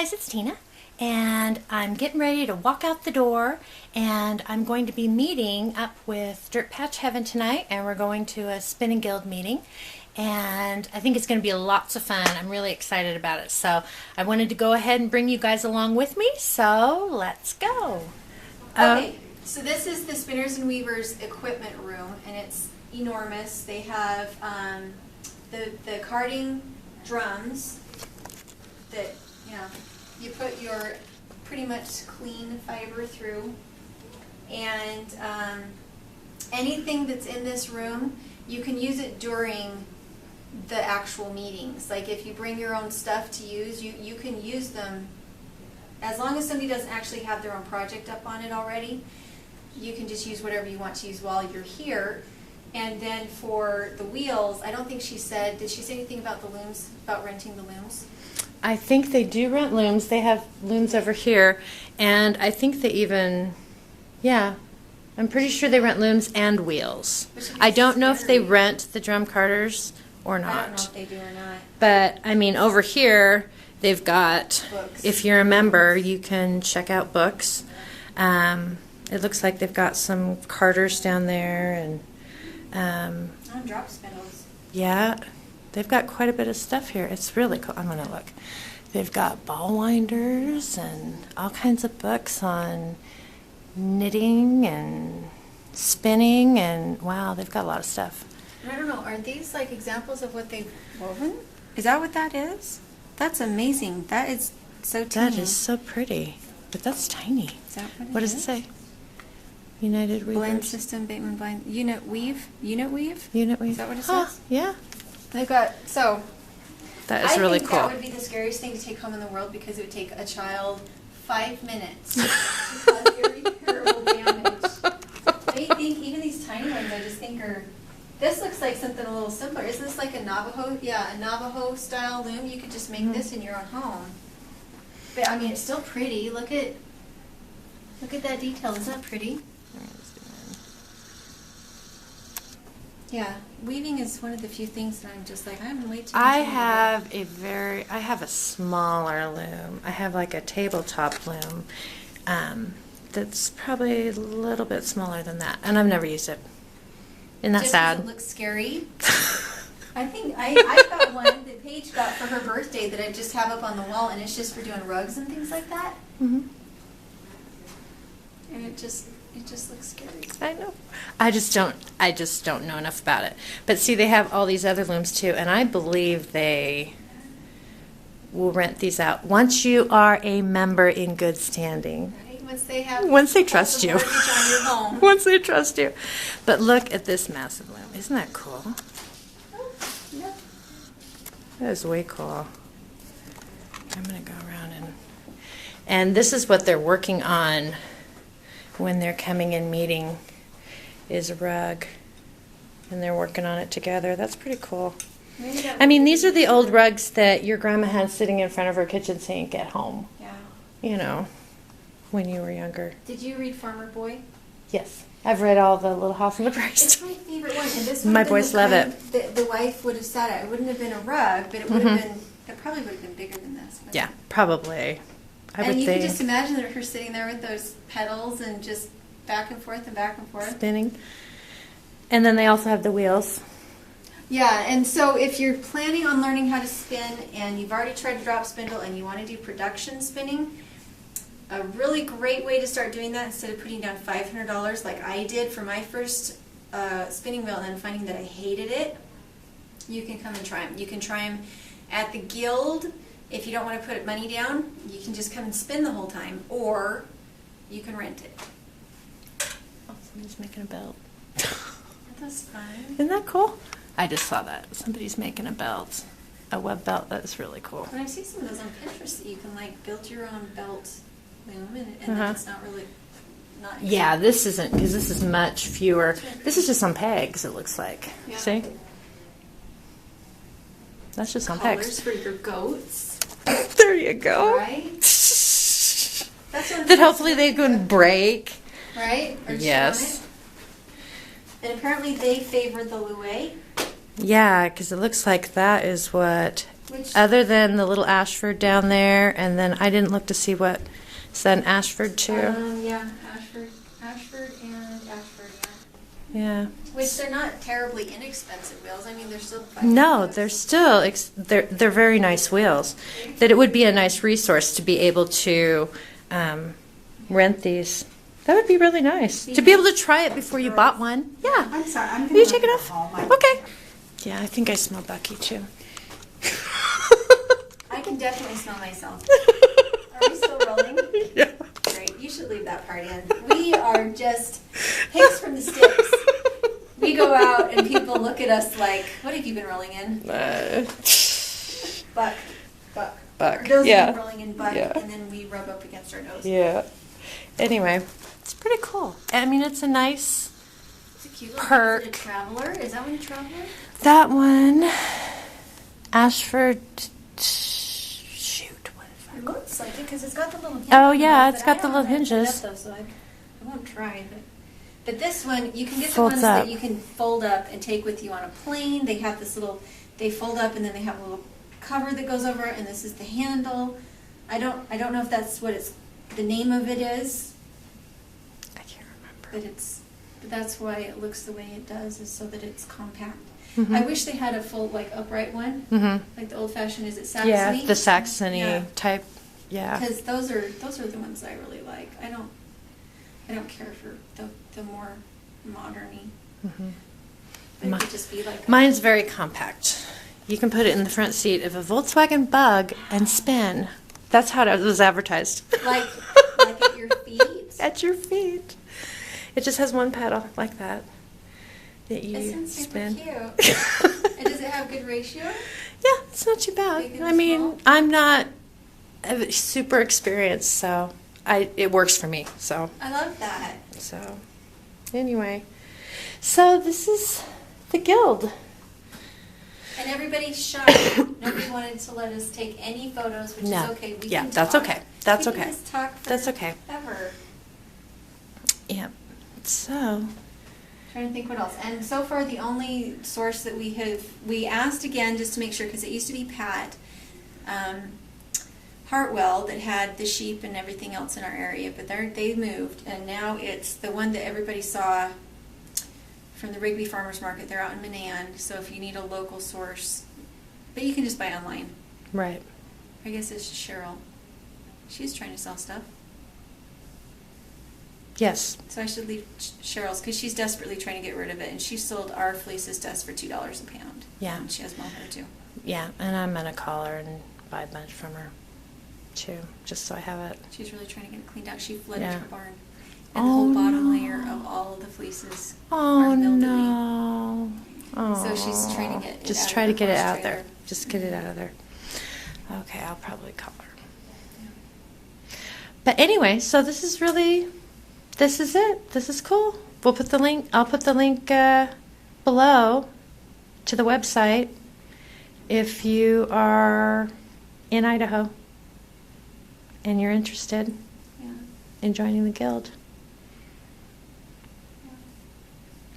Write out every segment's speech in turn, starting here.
guys, it's Tina, and I'm getting ready to walk out the door, and I'm going to be meeting up with Dirtpatcheaven tonight, and we're going to a spinning guild meeting, and I think it's going to be lots of fun. I'm really excited about it, so I wanted to go ahead and bring you guys along with me, so let's go. Okay, so this is the Spinners and Weavers equipment room, and it's enormous. They have the carding drums that, you put your pretty much clean fiber through, and anything that's in this room, you can use it during the actual meetings. Like if you bring your own stuff to use, you can use them as long as somebody doesn't actually have their own project up on it already. You can just use whatever you want to use while you're here. And then for the wheels, I don't think she said, did she say anything about the looms, about renting the looms? I think they do rent looms. They have looms over here, and I think they even, I'm pretty sure they rent looms and wheels. I don't know if they rent the drum carters or not. I don't know if they do or not. But, I mean, over here, they've got books. If you're a member, you can check out books. It looks like they've got some carters down there, and drop spindles. Yeah, they've got quite a bit of stuff here. It's really cool. I'm gonna look. They've got ball winders and all kinds of books on knitting and spinning, and wow, they've got a lot of stuff. I don't know, are these like examples of what they've woven? Is that what that is? That's amazing. That is so tiny. That is so pretty, but that's tiny. Is that what What does it say? United Weavers. Blend system, Bateman blind. Unit weave? Unit weave? Unit weave. Is that what it Huh, says? yeah. They've got, so. That is really cool. I think that would be the scariest thing to take home in the world, because it would take a child 5 minutes to cause irreparable damage. I think even these tiny ones, I just think are, this looks like something a little simpler. Isn't this like a Navajo? Yeah, a Navajo style loom. You could just make this in your own home. But I mean, it's still pretty. Look at that detail. Isn't that pretty? Yeah, weaving is one of the few things that I'm just like, I'm way too. I have a smaller loom. I have like a tabletop loom that's probably a little bit smaller than that, and I've never used it. Isn't that sad? It looks scary. I think I got one that Paige got for her birthday that I just have up on the wall, and it's just for doing rugs and things like that. Mm-hmm. And it just looks scary. I know. I just don't know enough about it. But see, they have all these other looms too, and I believe they will rent these out once you are a member in good standing. Right? Once they trust you. On your home. Once they trust you. But look at this massive loom. Isn't that cool? Oh, yeah. That is way cool. I'm gonna go around and this is what they're working on when they're coming in meeting, is a rug, and they're working on it together. That's pretty cool. I mean, these are the old rugs that your grandma had sitting in front of her kitchen sink at home. Yeah. You know, when you were younger. Did you read Farmer Boy? Yes, I've read all the Little House on the Prairie. It's my favorite one, and this my boys love it. The wife would have sat at. It wouldn't have been a rug, but it would have been. It probably would have been bigger than this. Yeah, probably. And you can just imagine her sitting there with those pedals and just back and forth and back and forth. Spinning. And then they also have the wheels. Yeah, and so if you're planning on learning how to spin and you've already tried to drop spindle and you want to do production spinning, a really great way to start doing that, instead of putting down $500 like I did for my first spinning wheel and then finding that I hated it, you can come and try them. You can try them at the guild. If you don't want to put money down, you can just come and spin the whole time, or you can rent it. Oh, somebody's making a belt. That's fun. Isn't that cool? I just saw that. Somebody's making a belt. A web belt. That's really cool. When I see some of those on Pinterest that you can like build your own belt loom, and then it's not really... Yeah, this isn't, because this is much fewer. This is just on pegs, it looks like. Yeah. See? That's just on pegs. Collars for your goats. There you go. Right? That hopefully they can break. Right? Or yes. And apparently they favor the louet. Yeah, because it looks like that is what Which, Other than the little Ashford down there, and then I didn't look to see what, is that an Ashford too? yeah, Ashford and Ashford, yeah. Yeah. Which they're not terribly inexpensive wheels. I mean, they're still No, $500. they're still, they're very nice wheels. That it would be a nice resource to be able to rent these. That would be really nice. To be able to try it before you bought one. Yeah. I'm sorry, I'm Will you gonna take it have off? to call my- Okay. Yeah, I think I smell Bucky too. I can definitely smell myself. Are we still rolling? Yeah. Great. You should leave that part in. We are just pigs from the sticks. We go out and people look at us like, what have you been rolling in? Buck. Buck. Those Yeah. have been rolling in buck, Yeah. and then we rub up against our nose. Yeah. Anyway, it's pretty cool. I mean, it's a nice It's a cute little perk. Is it a Traveler? Is that one a Traveler? That one, Ashford. Shoot, what is It that? looks like it because it's got the little hinge. Oh, on yeah, it, it's but got I the don't little know how to set it hinges. up, though, so I won't try. But this one, you can get the Folds ones up. that you can fold up and take with you on a plane. They have this little, they fold up and then they have a little cover that goes over it, and this is the handle. I don't know if that's what the name of it is, I can't remember. but that's why it looks the way it does, is so that it's compact. Mhm. I wish they had a full, like, upright one, Mm-hmm. like the old-fashioned, is it Saxony? Yeah, the Saxony Yeah. type. Yeah. Because those are the ones I really like. I don't care for the more moderny. Mhm. But Mi- it could just be like Mine's very compact. You can put it in the front seat of a Volkswagen Bug and spin. That's how it was advertised. like at your feet. At your feet. It just has one pedal like that you It sounds super spin. cute. And does it have good ratio? Yeah, it's not too bad. Big and I mean, small? I'm not super experienced, so it works for me. So I love that. Anyway, so this is the guild. And everybody's shy. Nobody wanted to let us take any photos, which No. is okay. We Yeah, can that's talk. okay. That's we okay. Can just talk for That's okay. Ever. Yep. So Trying to think what else. And so far, the only source that we asked again just to make sure, because it used to be Pat Hartwell that had the sheep and everything else in our area, but they moved, and now it's the one that everybody saw from the Rigby Farmers Market. They're out in Manan, so if you need a local source, but you can just buy online. right. I guess it's Cheryl. She's trying to sell stuff. Yes. So I should leave Cheryl's because she's desperately trying to get rid of it, and she sold our fleeces to us for $2 a pound. Yeah. And she has mohair too. Yeah, and I'm gonna call her and buy a bunch from her too, just so I have it. She's really trying to get it cleaned out. She flooded Yeah. her barn, and the Oh, whole bottom no. layer of all of the fleeces Oh are mildewy. no. Oh. So she's trying to get it just out try of to the get it horse out there. trailer. Just get it out of there. Okay, I'll probably call her. But anyway, so this is it. This is cool. We'll put the link. I'll put the link below to the website if you are in Idaho and you're interested Yeah. in joining the guild.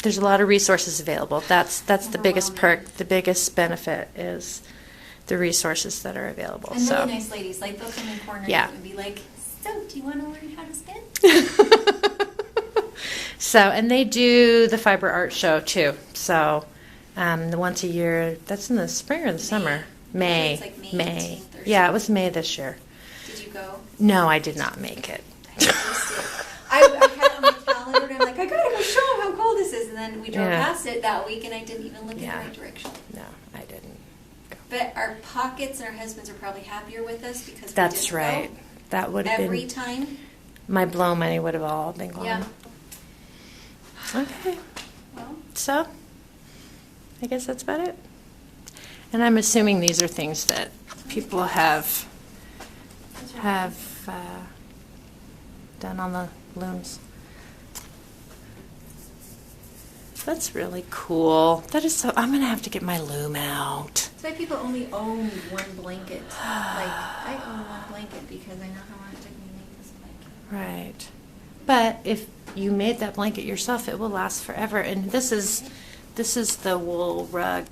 There's a lot of resources available. That's the biggest Overwhelming. perk. The biggest benefit is the resources that are available. And so really nice ladies. Like, they'll come in corners Yeah. and be like, "So, do you want to learn how to spin?" So, and they do the fiber art show too. So, the once a year. That's in the spring or the summer. May. It's like May May. 18th or Yeah, it something. was May this year. Did you go? No, I did not make it. I had it on my calendar, and I'm like, I gotta go show them how cool this is. And then we drove Yeah. past it that week, and I didn't even look Yeah. in the right direction. No, I didn't go. But our pockets and our husbands are probably happier with us because That's we didn't right. go That would have every been time. my blow money would have all been gone. Yeah. Okay. Well, So, I guess that's about it. And I'm assuming these are things that people have those are done on the looms. That's really cool. That is so. I'm gonna have to get my loom out. That's why people only own one blanket. Like, I own one blanket because I know how much it took me to make this blanket. Right. But if you made that blanket yourself, it will last forever. And this is the wool rug